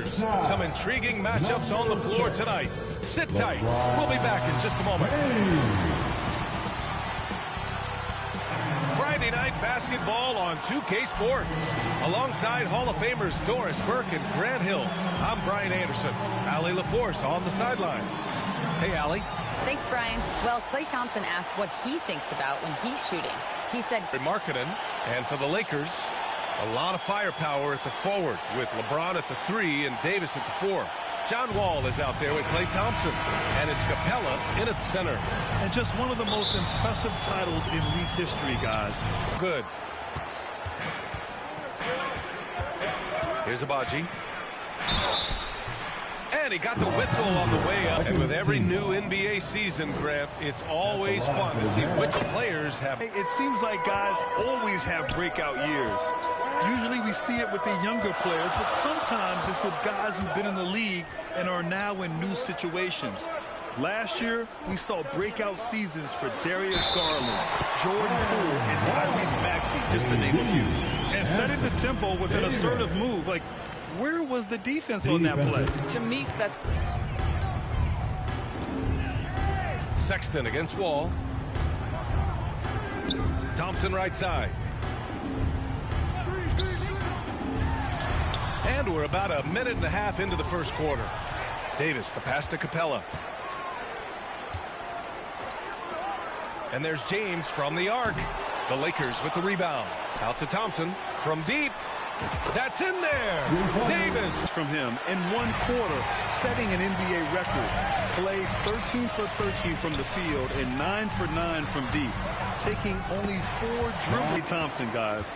Some intriguing matchups on the floor tonight. Sit tight. We'll be back in just a moment. Friday night basketball on 2K Sports. Alongside Hall of Famers Doris Burke and Grant Hill, I'm Brian Anderson. Allie LaForce on the sidelines. Hey, Allie. Thanks, Brian. Well, Klay Thompson asked what he thinks about when he's shooting. He said, Markkanen, and for the Lakers, a lot of firepower at the forward with LeBron at the 3 and Davis at the 4. John Wall is out there with Klay Thompson, and it's Capella in at center. And just one of the most impressive titles in league history, guys. Good. Here's Abaji. And he got the whistle on the way up. And with every new NBA season, Grant, it's always fun to see which players have. It seems like guys always have breakout years. Usually we see it with the younger players, but sometimes it's with guys who've been in the league and are now in new situations. Last year, we saw breakout seasons for Darius Garland, Jordan Poole, and Tyrese Maxey, just to name a few. And setting the tempo with an assertive move. Like, where was the defense on that play? to me, that's... Sexton against Wall. Thompson right side. And we're about a minute and a half into the first quarter. Davis, the pass to Capella. And there's James from the arc. The Lakers with the rebound. Out to Thompson from deep. That's in there. Davis. From him in one quarter, setting an NBA record. Klay 13 for 13 from the field and 9 for 9 from deep. Taking only 4 dribbling. Thompson, guys.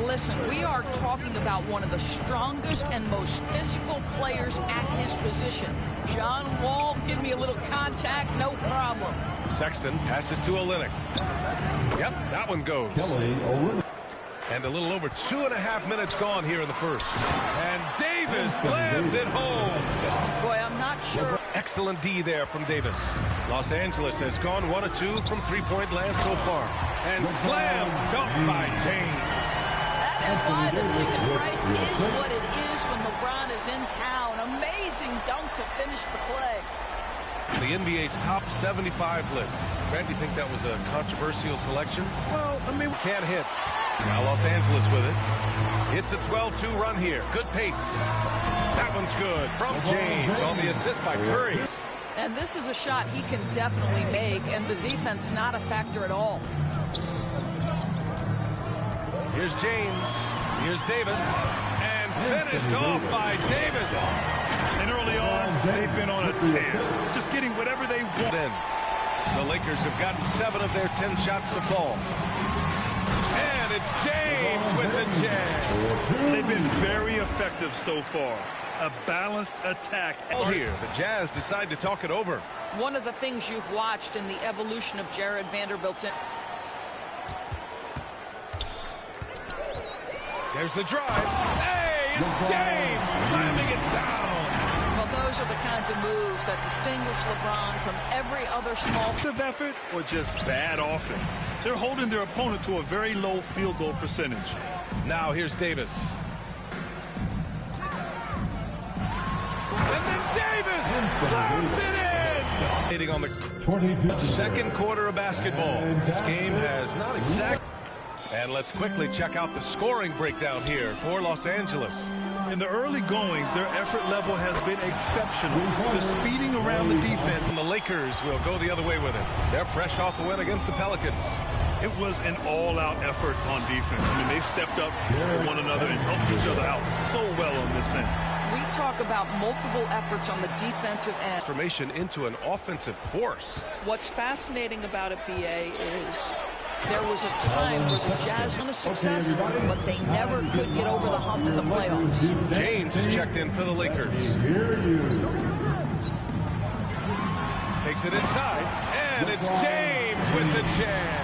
Listen, we are talking about one of the strongest and most physical players at his position. John Wall, give me a little contact, no problem. Sexton passes to Olynyk. Yep, that one goes. And a little over 2.5 minutes gone here in the first. And Davis slams it home. Boy, I'm not sure. Excellent D there from Davis. Los Angeles has gone 1 of 2 from three-point land so far. And slam dunk by James. That is why the ticket price is what it is when LeBron is in town. Amazing dunk to finish the play. The NBA's top 75 list. Grant, do you think that was a controversial selection? Well, I mean, Can't hit. Now Los Angeles with it. It's a 12-2 run here. Good pace. That one's good from James on the assist by Curry. And this is a shot he can definitely make, and the defense not a factor at all. Here's James. Here's Davis. And finished off by Davis. and early on, they've been on a tear, just getting whatever they want. The Lakers have gotten 7 of their 10 shots to fall. And it's James with the jam. They've been very effective so far. A balanced attack. Here, the Jazz decide to talk it over. One of the things you've watched in the evolution of Jared Vanderbilt's. There's the drive. Hey, it's James slamming it down. Well, those are the kinds of moves that distinguish LeBron from every other small effort or just bad offense. They're holding their opponent to a very low field goal percentage. Now here's Davis. And then Davis slams it in. On the second quarter of basketball. This game has not exact. And let's quickly check out the scoring breakdown here for Los Angeles. In the early goings, their effort level has been exceptional. The speeding around the defense. And the Lakers will go the other way with it. They're fresh off the win against the Pelicans. It was an all-out effort on defense. I mean, they stepped up for one another and helped each other out so well on this end. We talk about multiple efforts on the defensive end. Transformation into an offensive force. What's fascinating about it, BA, is there was a time where the Jazz won a success, but they never could get over the hump in the playoffs. James is checked in for the Lakers. Takes it inside, and it's James with the jam.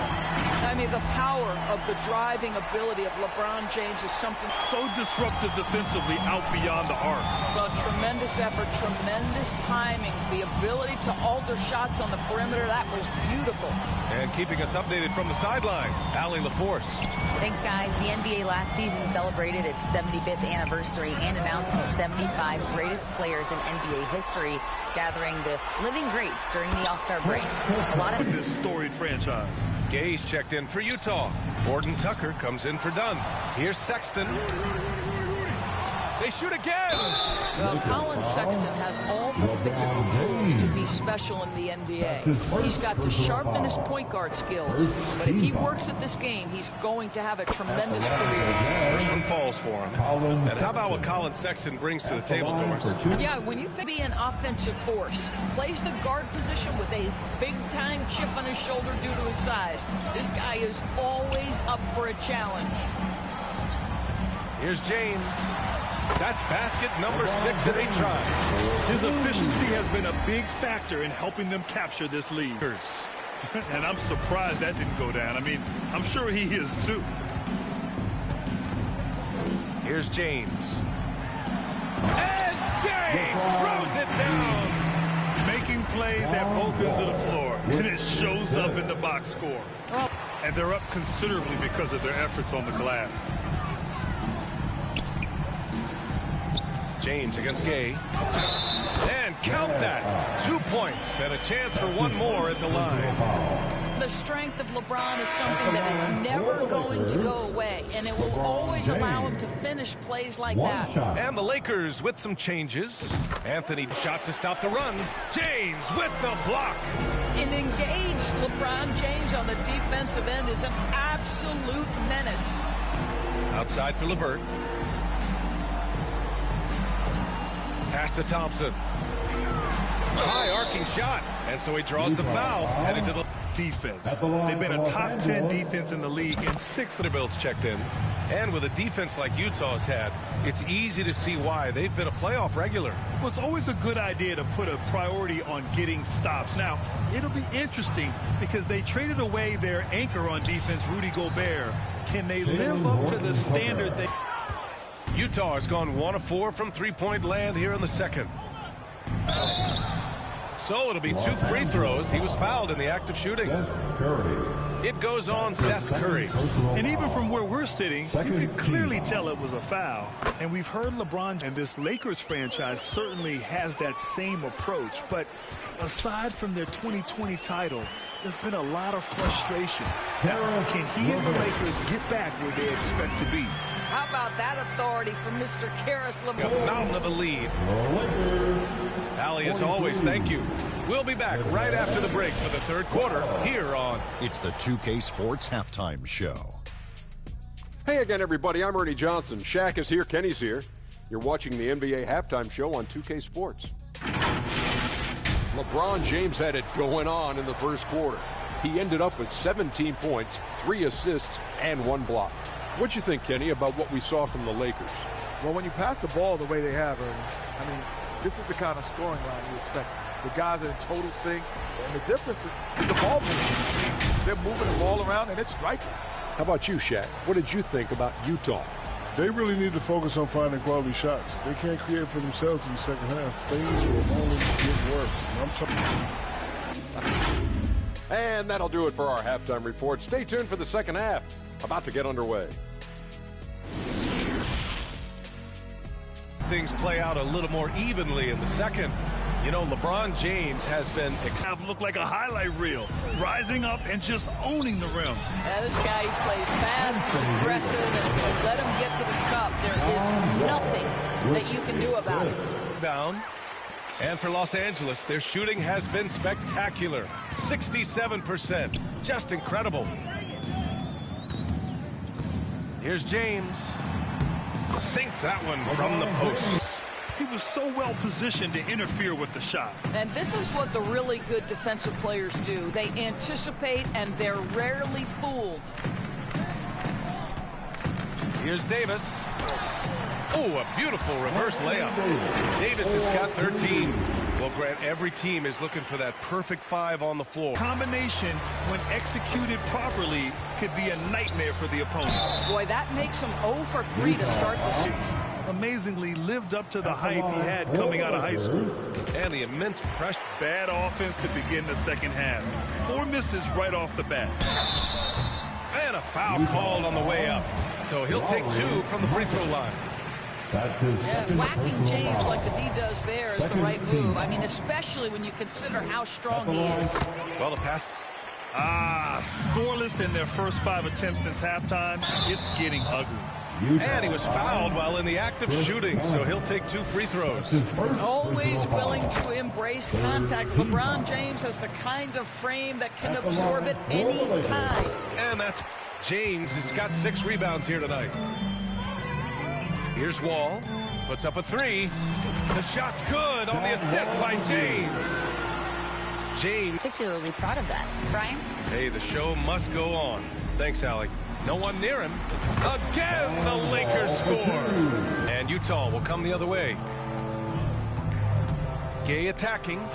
I mean, the power of the driving ability of LeBron James is something So disruptive defensively out beyond the arc. a tremendous effort, tremendous timing, the ability to alter shots on the perimeter. That was beautiful. And keeping us updated from the sideline, Allie LaForce. Thanks, guys. The NBA last season celebrated its 75th anniversary and announced the 75 greatest players in NBA history, gathering the living greats during the All-Star break. A lot of This storied franchise. Gay's checked in for Utah. Gordon Tucker comes in for Dunn. Here's Sexton. They shoot again. Well, Colin Sexton has all the physical tools to be special in the NBA. He's got to sharpen his point guard skills, but if he works at this game, he's going to have a tremendous career. First one falls for him. And how about what Colin Sexton brings to the table, Doris? Yeah, when you think be an offensive force, plays the guard position with a big-time chip on his shoulder due to his size. This guy is always up for a challenge. Here's James. That's basket number 6 in 8 tries. His efficiency has been a big factor in helping them capture this lead. And I'm surprised that didn't go down. I mean, I'm sure he is too. Here's James. And James throws it down. Making plays at both ends of the floor. And it shows up in the box score. And they're up considerably because of their efforts on the glass. James against Gay. And count that. 2 points and a chance for one more at the line. The strength of LeBron is something that is never going to go away, and it will always allow him to finish plays like that. And the Lakers with some changes. Anthony shot to stop the run. James with the block. An engaged LeBron James on the defensive end is an absolute menace. Outside for LeVert. Pass to Thompson. High arcing shot. And so he draws the foul. Headed to the Defense. They've been a top 10 defense in the league in 6 of the Vanderbilt's checked in. And with a defense like Utah's had, it's easy to see why they've been a playoff regular. Well, it's always a good idea to put a priority on getting stops. Now, it'll be interesting because they traded away their anchor on defense, Rudy Gobert. Can they live up to the standard they... Utah has gone 1 of 4 from three-point land here in the second. So it'll be 2 free throws. He was fouled in the act of shooting. It goes on Seth Curry. And even from where we're sitting, you can clearly tell it was a foul. And we've heard LeBron, and this Lakers franchise certainly has that same approach. But aside from their 2020 title, there's been a lot of frustration. Now, can he and the Lakers get back where they expect to be? How about that authority from Mr. Karis A LeBron? mountain of a lead. Allie, as always, thank you. We'll be back right after the break for the third quarter here on It's the 2K Sports Halftime Show. Hey again, everybody. I'm Ernie Johnson. Shaq is here. Kenny's here. You're watching the NBA Halftime Show on 2K Sports. LeBron James had it going on in the first quarter. He ended up with 17 points, 3 assists, and 1 block. What'd you think, Kenny, about what we saw from the Lakers? Well, when you pass the ball the way they have, Ernie, I mean, this is the kind of scoring line you expect. The guys are in total sync, and the difference is the ball movement. They're moving the ball around, and it's striking. How about you, Shaq? What did you think about Utah? They really need to focus on finding quality shots. If they can't create for themselves in the second half, things will only get worse. And that'll do it for our halftime report. Stay tuned for the second half. About to get underway. things play out a little more evenly in the second. You know, LeBron James has been... Have looked like a highlight reel, rising up and just owning the rim. This guy plays fast, he's aggressive, and if you let him get to the cup, there is nothing that you can do about it. Down. And for Los Angeles, their shooting has been spectacular. 67%. Just incredible. Here's James. Sinks that one from the post. He was so well positioned to interfere with the shot. And this is what the really good defensive players do. They anticipate, and they're rarely fooled. Here's Davis. Oh, a beautiful reverse layup. Davis has got 13. Well, Grant, every team is looking for that perfect 5 on the floor. Combination, when executed properly, could be a nightmare for the opponent. Boy, that makes him 0 for 3 to start the season. Amazingly lived up to the hype he had coming out of high school. And the immense pressure. Bad offense to begin the second half. 4 misses right off the bat. And a foul called on the way up. So he'll take 2 from the free throw line. Whacking James like the D does there is the right move. I mean, especially when you consider how strong he is. Well, the pass. Scoreless in their first 5 attempts since halftime. It's getting ugly. And he was fouled while in the act of shooting, so he'll take 2 free throws. Always willing to embrace contact. LeBron James has the kind of frame that can absorb it any time. And that's James has got 6 rebounds here tonight. Here's Wall, puts up a 3. The shot's good on the assist by James. Particularly proud of that. Brian? Hey, the show must go on. Thanks, Alec. No one near him. Again, the Lakers score. And Utah will come the other way. Gay attacking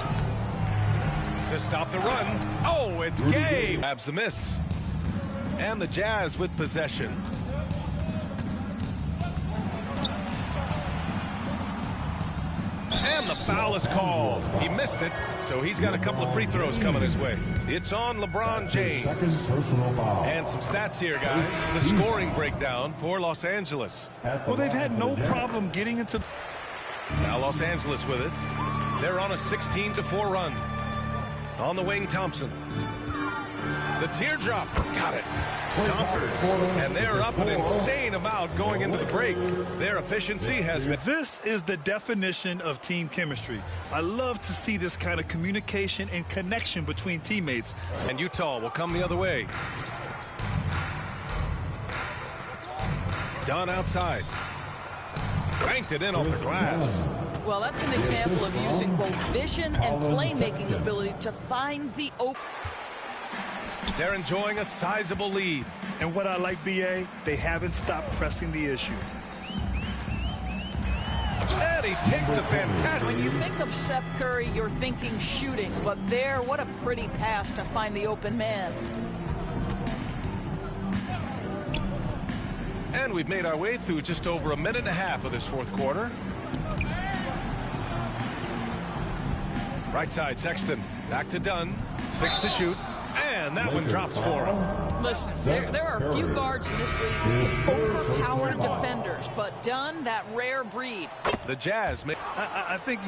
to stop the run. Oh, it's Gay. Grabs the miss. And the Jazz with possession. And the foul is called. He missed it, so he's got a couple of free throws coming his way. It's on LeBron James. And some stats here, guys. The scoring breakdown for Los Angeles. Well, they've had no problem getting into... Now Los Angeles with it. They're on a 16-4 run. On the wing, Thompson. The teardrop. Got it. Thompson. And they're up an insane amount going into the break. Their efficiency has been... This is the definition of team chemistry. I love to see this kind of communication and connection between teammates. And Utah will come the other way. Dunn outside. Banked it in off the glass. Well, that's an example of using both vision and playmaking ability to find the open. They're enjoying a sizable lead. And what I like, BA, they haven't stopped pressing the issue. And he takes the fantastic... When you think of Steph Curry, you're thinking shooting. But there, what a pretty pass to find the open man. And we've made our way through just over a minute and a half of this fourth quarter. Right side, Sexton. Back to Dunn. 6 to shoot. And that one drops for him. Listen, there are a few guards in this league with overpowered defenders, but Dunn, that rare breed. The Jazz. I think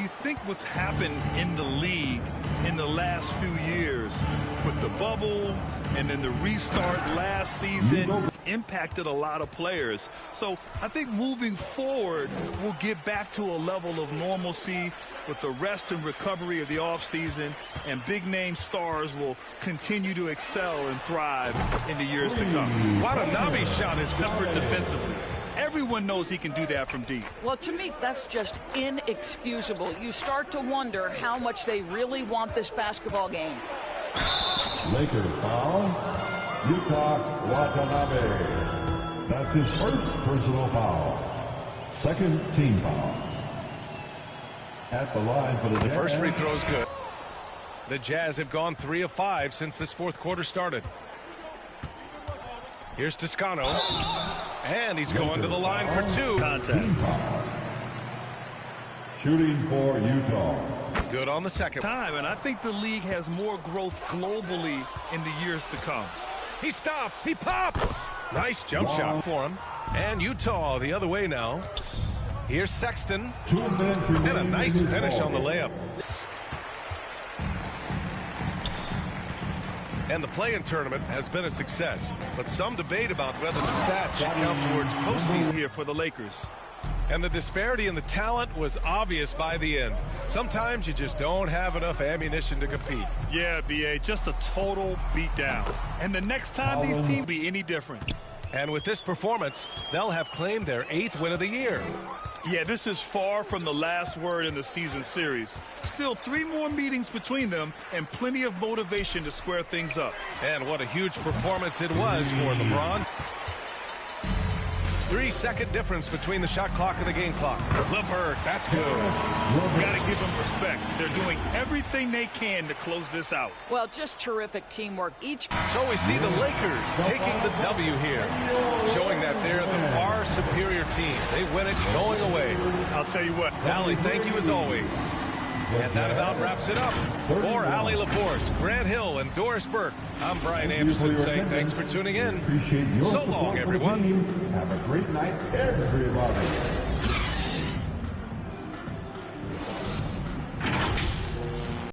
what's happened in the league in the last few years with the bubble and then the restart last season has impacted a lot of players. So I think moving forward, we'll get back to a level of normalcy with the rest and recovery of the offseason, and big-name stars will continue to excel and thrive in the years to come. Watanabe's shot is effort defensively. Everyone knows he can do that from deep. Well, to me, that's just inexcusable. You start to wonder how much they really want this basketball game. Lakers foul. Utah Watanabe. That's his first personal foul. Second team foul. At the line for the Jazz. First free throw's good. The Jazz have gone 3 of 5 since this fourth quarter started. Here's Toscano. And he's going to the line for 2. Contact. Shooting for Utah. Good on the second time, and I think the league has more growth globally in the years to come. He stops. He pops. Nice jump shot for him. And Utah the other way now. Here's Sexton. And a nice finish on the layup. And the play-in tournament has been a success, but some debate about whether the stats should count towards postseason here for the Lakers. And the disparity in the talent was obvious by the end. Sometimes you just don't have enough ammunition to compete. Yeah, BA, just a total beatdown. And the next time these teams be any different. And with this performance, they'll have claimed their 8th win of the year. Yeah, this is far from the last word in the season series. Still 3 more meetings between them and plenty of motivation to square things up. And what a huge performance it was for LeBron. 3-second difference between the shot clock and the game clock. LeVert, that's good. Got to give them respect. They're doing everything they can to close this out. Well, just terrific teamwork. So we see the Lakers taking the W here, showing that they're the far superior team. They win it going away. I'll tell you what. Allie, thank you as always. And that about wraps it up. For Allie LaForce, Grant Hill, and Doris Burke, I'm Brian Anderson saying thanks for tuning in. Appreciate your So long, support for the everyone. team. Have a great night, everybody.